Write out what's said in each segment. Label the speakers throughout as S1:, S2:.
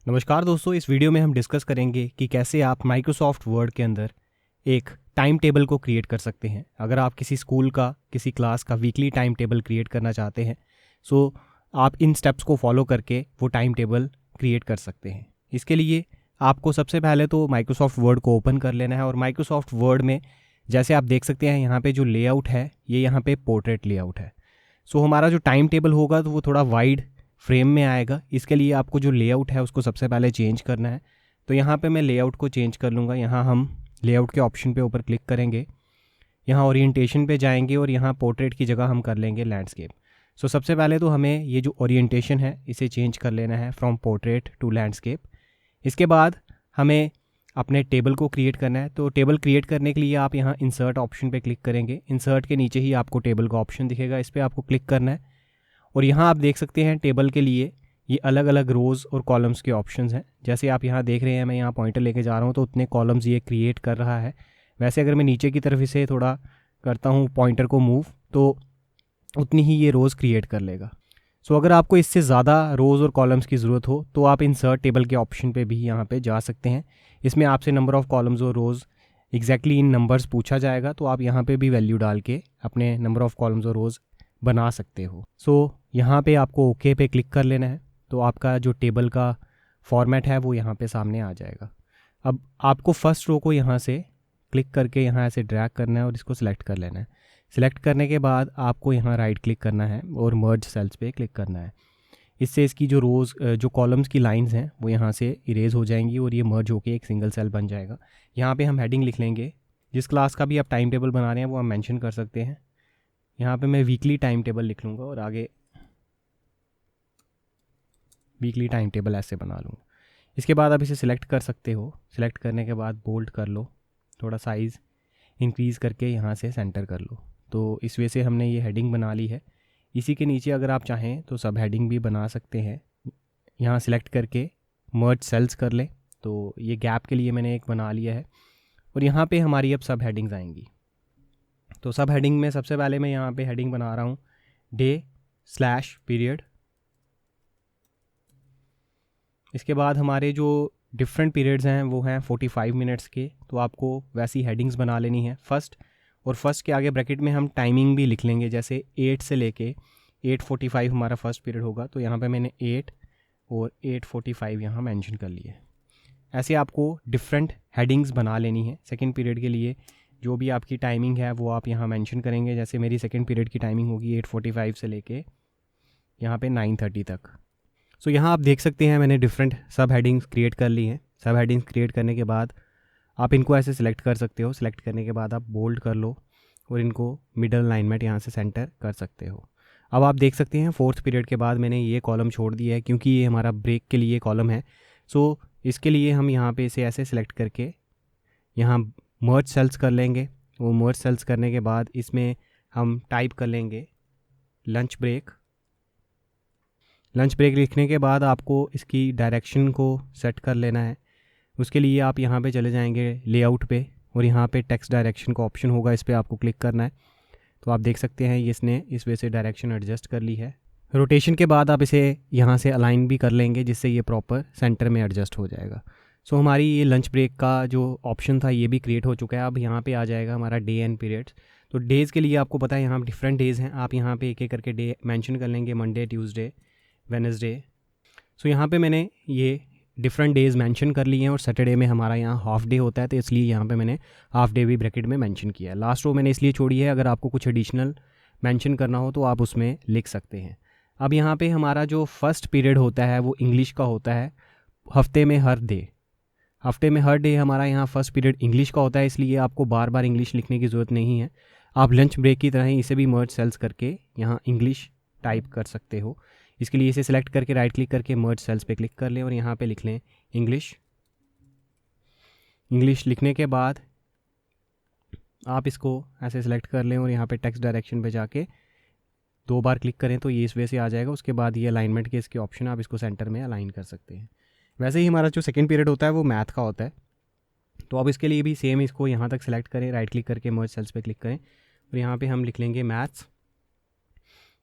S1: नमस्कार दोस्तों, इस वीडियो में हम डिस्कस करेंगे कि कैसे आप माइक्रोसॉफ्ट वर्ड के अंदर एक टाइम टेबल को क्रिएट कर सकते हैं। अगर आप किसी स्कूल का, किसी क्लास का वीकली टाइम टेबल क्रिएट करना चाहते हैं, सो आप इन स्टेप्स को फॉलो करके वो टाइम टेबल क्रिएट कर सकते हैं। इसके लिए आपको सबसे पहले तो माइक्रोसॉफ्ट वर्ड को ओपन कर लेना है और माइक्रोसॉफ्ट वर्ड में जैसे आप देख सकते हैं यहाँ पे जो लेआउट है ये यहाँ पे पोर्ट्रेट लेआउट है। सो हमारा जो टाइम टेबल होगा तो वो थोड़ा वाइड फ्रेम में आएगा। इसके लिए आपको जो लेआउट है उसको सबसे पहले चेंज करना है। तो यहाँ पे मैं लेआउट को चेंज कर लूँगा। यहाँ हम लेआउट के ऑप्शन पे ऊपर क्लिक करेंगे, यहाँ ओरिएंटेशन पे जाएंगे और यहाँ पोर्ट्रेट की जगह हम कर लेंगे लैंडस्केप। सो सबसे पहले तो हमें ये जो ओरिएंटेशन है इसे चेंज कर लेना है फ्रॉम पोर्ट्रेट टू लैंडस्केप। इसके बाद हमें अपने टेबल को क्रिएट करना है। तो टेबल क्रिएट करने के लिए आप यहाँ इंसर्ट ऑप्शन पे क्लिक करेंगे। इंसर्ट के नीचे ही आपको टेबल का ऑप्शन दिखेगा, इस पर आपको क्लिक करना है और यहाँ आप देख सकते हैं टेबल के लिए ये अलग अलग रोज़ और कॉलम्स के ऑप्शंस हैं। जैसे आप यहाँ देख रहे हैं, मैं यहाँ पॉइंटर लेके जा रहा हूँ तो उतने कॉलम्स ये क्रिएट कर रहा है। वैसे अगर मैं नीचे की तरफ इसे थोड़ा करता हूँ पॉइंटर को मूव, तो उतनी ही ये रोज़ क्रिएट कर लेगा। सो अगर आपको इससे ज़्यादा रोज़ और कॉलम्स की ज़रूरत हो तो आप इंसर्ट टेबल के ऑप्शन पे भी यहाँ पे जा सकते हैं। इसमें आपसे नंबर ऑफ़ कॉलम्स और रोज़ एग्जैक्टली इन नंबर्स पूछा जाएगा, तो आप यहाँ पे भी वैल्यू डाल के अपने नंबर ऑफ़ कॉलम्स और रोज़ बना सकते हो। सो यहाँ पे आपको ओके पे क्लिक कर लेना है, तो आपका जो टेबल का फॉर्मेट है वो यहाँ पे सामने आ जाएगा। अब आपको फर्स्ट रो को यहाँ से क्लिक करके यहाँ ऐसे ड्रैग करना है और इसको सिलेक्ट कर लेना है। सिलेक्ट करने के बाद आपको यहाँ राइट क्लिक करना है और मर्ज सेल्स पे क्लिक करना है। इससे इसकी जो रोज़ जो कॉलम्स की लाइंस हैं वो यहाँ से इरेज हो जाएंगी और ये मर्ज होके एक सिंगल सेल बन जाएगा। यहाँ पे हम हेडिंग लिख लेंगे। जिस क्लास का भी आप टाइम टेबल बना रहे हैं वो हम मेंशन कर सकते हैं। यहाँ पे मैं वीकली टाइम टेबल लिख लूँगा और आगे वीकली टाइम टेबल ऐसे बना लूँगा। इसके बाद आप इसे सिलेक्ट कर सकते हो। सिलेक्ट करने के बाद बोल्ड कर लो, थोड़ा साइज़ इंक्रीज़ करके यहाँ से सेंटर कर लो। तो इस वजह से हमने ये हेडिंग बना ली है। इसी के नीचे अगर आप चाहें तो सब हेडिंग भी बना सकते हैं। यहाँ सिलेक्ट करके मर्ज सेल्स कर लें, तो ये गैप के लिए मैंने एक बना लिया है और यहाँ पे हमारी अब सब हेडिंग्स आएंगी। तो सब हेडिंग में सबसे पहले मैं यहाँ पे हेडिंग बना रहा हूँ डे/पीरियड। इसके बाद हमारे जो डिफरेंट पीरियड्स हैं वो हैं 45 मिनट्स के, तो आपको वैसी हेडिंग्स बना लेनी है फर्स्ट। और फर्स्ट के आगे ब्रैकेट में हम टाइमिंग भी लिख लेंगे, जैसे 8 से लेके 8:45 हमारा फर्स्ट पीरियड होगा, तो यहाँ पे मैंने 8 और 8:45 यहाँ मेंशन कर लिए। ऐसे आपको डिफरेंट हेडिंग्स बना लेनी है। सेकंड पीरियड के लिए जो भी आपकी टाइमिंग है वो आप यहाँ मेंशन करेंगे। जैसे मेरी सेकंड पीरियड की टाइमिंग होगी 8:45 से लेके यहाँ पे 9:30 तक। सो यहाँ आप देख सकते हैं मैंने डिफरेंट सब हेडिंग्स क्रिएट कर ली हैं। सब हेडिंग्स क्रिएट करने के बाद आप इनको ऐसे सिलेक्ट कर सकते हो। सिलेक्ट करने के बाद आप बोल्ड कर लो और इनको मिडल अलाइनमेंट यहाँ से सेंटर कर सकते हो। अब आप देख सकते हैं फोर्थ पीरियड के बाद मैंने ये कॉलम छोड़ दिया है क्योंकि ये हमारा ब्रेक के लिए कॉलम है। सो इसके लिए हम यहाँ पे इसे ऐसे सिलेक्ट करके यहाँ मर्ज सेल्स कर लेंगे। वो मर्ज सेल्स करने के बाद इसमें हम टाइप कर लेंगे लंच ब्रेक। लंच ब्रेक लिखने के बाद आपको इसकी डायरेक्शन को सेट कर लेना है। उसके लिए आप यहाँ पे चले जाएंगे लेआउट पे और यहाँ पे टेक्स्ट डायरेक्शन का ऑप्शन होगा, इस पर आपको क्लिक करना है। तो आप देख सकते हैं इसने इस वजह से डायरेक्शन एडजस्ट कर ली है। रोटेशन के बाद आप इसे यहाँ से अलाइन भी कर लेंगे जिससे ये प्रॉपर सेंटर में एडजस्ट हो जाएगा। सो हमारी ये लंच ब्रेक का जो ऑप्शन था ये भी क्रिएट हो चुका है। अब यहाँ पे आ जाएगा हमारा डे एंड पीरियड्स। तो डेज़ के लिए आपको पता है यहाँ डिफरेंट डेज़ हैं, आप यहाँ पे एक एक करके डे मेंशन कर लेंगे, मंडे, ट्यूसडे, वेडनेसडे। सो यहाँ पे मैंने ये डिफरेंट डेज़ मेंशन कर लिए हैं और सैटरडे में हमारा यहाँ हाफ डे होता है, तो इसलिए यहाँ पे मैंने हाफ डे भी ब्रैकेट में मेंशन किया है। लास्ट रो मैंने इसलिए छोड़ी है, अगर आपको कुछ एडिशनल मेंशन करना हो तो आप उसमें लिख सकते हैं। अब यहाँ पे हमारा जो फर्स्ट पीरियड होता है वो इंग्लिश का होता है, हफ्ते में हर डे हमारा यहाँ फर्स्ट पीरियड इंग्लिश का होता है, इसलिए आपको बार बार इंग्लिश लिखने की ज़रूरत नहीं है। आप लंच ब्रेक की तरह ही इसे भी मर्ज सेल्स करके यहाँ इंग्लिश टाइप कर सकते हो। इसके लिए इसे सिलेक्ट करके राइट क्लिक करके मर्ज सेल्स पे क्लिक कर लें और यहाँ पे लिख लें इंग्लिश। लिखने के बाद आप इसको ऐसे सिलेक्ट कर लें और यहाँ पे टेक्स्ट डायरेक्शन पे जाके 2 बार क्लिक करें तो ये इस वे से आ जाएगा। उसके बाद ये अलाइनमेंट के इसके ऑप्शन आप इसको सेंटर में अलाइन कर सकते हैं। वैसे ही हमारा जो सेकेंड पीरियड होता है वो मैथ का होता है, तो अब इसके लिए भी सेम इसको यहाँ तक सेलेक्ट करें, राइट क्लिक करके मर्ज सेल्स पे क्लिक करें और यहाँ पे हम लिख लेंगे मैथ्स।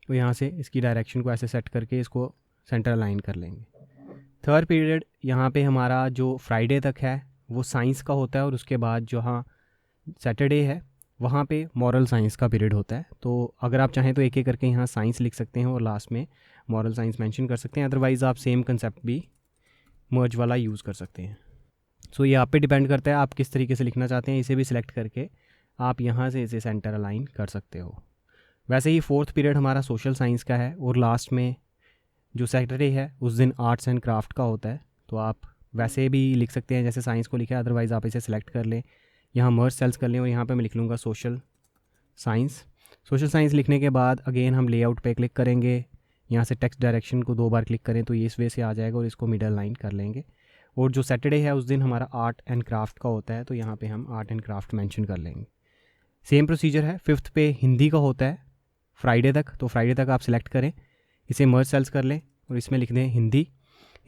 S1: तो यहाँ से इसकी डायरेक्शन को ऐसे सेट करके इसको सेंटर अलाइन कर लेंगे। थर्ड पीरियड यहाँ पे हमारा जो फ्राइडे तक है वो साइंस का होता है, और उसके बाद जहाँ सैटरडे है वहाँ पे मॉरल साइंस का पीरियड होता है। तो अगर आप चाहें तो एक एक करके यहाँ साइंस लिख सकते हैं और लास्ट में मॉरल साइंस मेंशन कर सकते हैं, अदरवाइज़ आप सेम कंसेप्ट भी मर्ज वाला यूज़ कर सकते हैं। सो ये आप पे डिपेंड करता है आप किस तरीके से लिखना चाहते हैं। इसे भी सिलेक्ट करके आप यहाँ से इसे सेंटर अलाइन कर सकते हो। वैसे ही फोर्थ पीरियड हमारा सोशल साइंस का है, और लास्ट में जो सैटरडे है उस दिन आर्ट्स एंड क्राफ्ट का होता है। तो आप वैसे भी लिख सकते हैं जैसे साइंस को लिखा है, अदरवाइज़ आप इसे सिलेक्ट कर लें, यहाँ मर्ज सेल्स कर लें, और यहाँ पे मैं लिख लूँगा सोशल साइंस। सोशल साइंस लिखने के बाद अगेन हम लेआउट पे क्लिक करेंगे, यहाँ से टेक्स्ट डायरेक्शन को 2 बार क्लिक करें तो ये इस वे से आ जाएगा, और इसको मिडल लाइन कर लेंगे। और जो सैटरडे है उस दिन हमारा आर्ट एंड क्राफ्ट का होता है, तो यहाँ पे हम आर्ट एंड क्राफ्ट मेंशन कर लेंगे। सेम प्रोसीजर है, फिफ्थ पे हिंदी का होता है फ्राइडे तक, तो फ्राइडे तक आप सिलेक्ट करें, इसे मर्ज सेल्स कर लें और इसमें लिख दें हिंदी।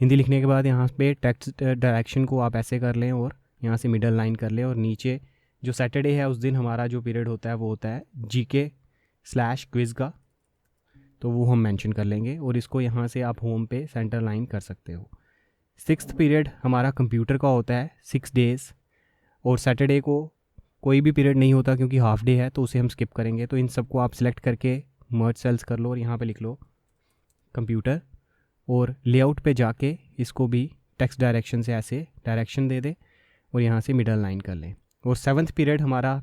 S1: हिंदी लिखने के बाद यहाँ पे टेक्स्ट डायरेक्शन को आप ऐसे कर लें और यहाँ से मिडल लाइन कर लें, और नीचे जो सैटरडे है उस दिन हमारा जो पीरियड होता है वो होता है GK/क्विज़ का, तो वो हम मेंशन कर लेंगे, और इसको यहाँ से आप होम पे सेंटर लाइन कर सकते हो। सिक्स्थ पीरियड हमारा कंप्यूटर का होता है 6 डेज़, और सैटरडे को कोई भी पीरियड नहीं होता क्योंकि हाफ डे है, तो उसे हम स्किप करेंगे। तो इन सबको आप सिलेक्ट करके मर्ज सेल्स कर लो और यहाँ पे लिख लो कंप्यूटर, और लेआउट पे जाके इसको भी टेक्स्ट डायरेक्शन से ऐसे डायरेक्शन दे दे और यहाँ से मिडल लाइन कर लें। और सेवन्थ पीरियड हमारा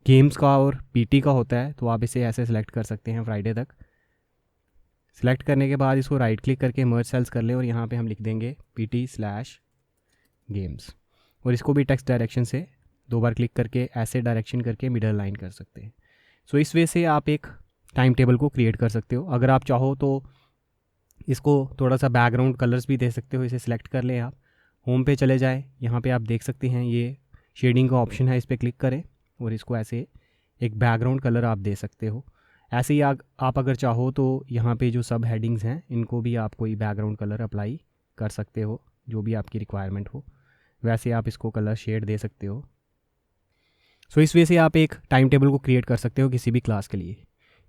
S1: गेम्स का और PT का होता है, तो आप इसे ऐसे सिलेक्ट कर सकते हैं फ्राइडे तक। सिलेक्ट करने के बाद इसको राइट क्लिक करके मर्ज सेल्स कर लें और यहाँ पे हम लिख देंगे PT/गेम्स, और इसको भी टेक्स्ट डायरेक्शन से 2 बार क्लिक करके ऐसे डायरेक्शन करके मिडल लाइन कर सकते हैं। सो इस वे से आप एक टाइम टेबल को क्रिएट कर सकते हो। अगर आप चाहो तो इसको थोड़ा सा बैकग्राउंड कलर्स भी दे सकते हो। इसे सिलेक्ट कर लें, आप होम पे चले जाएँ, यहाँ पे आप देख सकते हैं ये शेडिंग का ऑप्शन है, इस पर क्लिक करें और इसको ऐसे एक बैकग्राउंड कलर आप दे सकते हो। ऐसे ही आप अगर चाहो तो यहाँ पे जो सब हेडिंग्स हैं इनको भी आप कोई बैकग्राउंड कलर अप्लाई कर सकते हो, जो भी आपकी रिक्वायरमेंट हो वैसे आप इसको कलर शेड दे सकते हो। सो इस वे से आप एक टाइम टेबल को क्रिएट कर सकते हो किसी भी क्लास के लिए।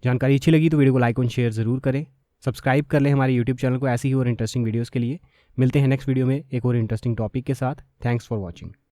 S1: जानकारी अच्छी लगी तो वीडियो को लाइक और शेयर ज़रूर करें, सब्सक्राइब कर लें हमारे यूट्यूब चैनल को ऐसी ही और इंटरेस्टिंग वीडियोज़ के लिए। मिलते हैं नेक्स्ट वीडियो में एक और इंटरेस्टिंग टॉपिक के साथ। Thanks for watching.